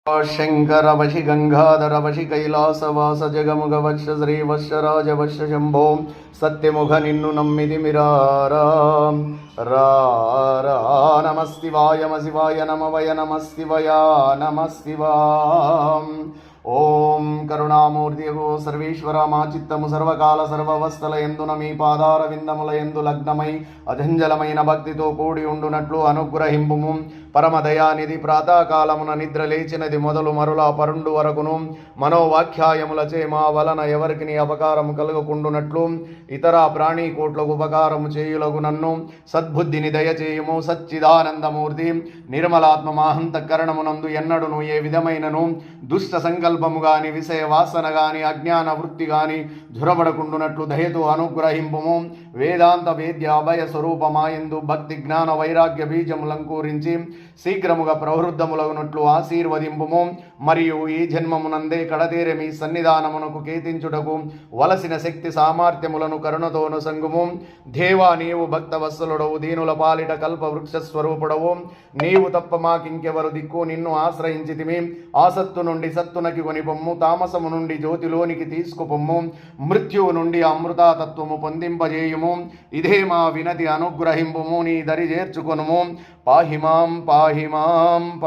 शंकर वशि गंगाधर वशि कैलासवास जगमुग वश श्री वश राज वश शंभो सत्यमुख निन्नु नम्मिदि मिरारा रा नमस्तिवाय शिवाय नम वय नमस्तिवय नमस्तिवाम ओम करुणामूर्तियगो सर्वेश्वरा मा चित्तमु सर्वकाल सर्ववस्थलयंदुन मी पादारविंदमुलयंदु लग्नमై అజంజలమైన భక్తితో కూడి ఉండునట్లు అనుగ్రహింపుము. పరమదయానిధి ప్రాతకాలమున నిద్ర లేచినది మొదలు మరులా పరుండు వరకును మనోవాఖ్యాయములచే మా వలన ఎవరికి అపకారము కలుగకుండునట్లు ఇతర ప్రాణీకోట్లకు ఉపకారము చేయులగు నన్ను సద్బుద్ధిని దయచేయుము. సచ్చిదానందమూర్తి నిర్మలాత్మ మాహంతకరణమునందు ఎన్నడును ఏ విధమైనను దుష్ట సంకల్పము గాని విషయ వాసన గాని అజ్ఞాన వృత్తి గాని ఝురబడకుండునట్లు దయతో అనుగ్రహింపుము. వేదాంత వేద్య అభయ స్వరూపమాయందు భక్తి జ్ఞాన వైరాగ్య బీజములంకూరించి శీఘ్రముగా ప్రవృద్ధములగునట్లు ఆశీర్వదింపుము. మరియు ఈ జన్మమునందే కడతేరె మీ సన్నిధానమునకు కీర్తించుటకు వలసిన శక్తి సామర్థ్యములను కరుణతోను సంగుము. దేవా నీవు భక్తవత్సలుడవు, దీనుల పాలిట కల్ప వృక్ష స్వరూపుడవు. నీవు తప్ప మాకింకెవరు దిక్కు, నిన్ను ఆశ్రయించితిమి. ఆసత్తు నుండి సత్తునకి కొనిపొమ్ము, తామసము నుండి జ్యోతిలోనికి తీసుకుపొమ్ము, మృత్యువు నుండి అమృతాతత్వము పొందింపజేయుము. ఇదే మా వినతి, అనుగ్రహింపుము, నీ దరి చేర్చుకొనుము. పాహిమాం పాహిమాం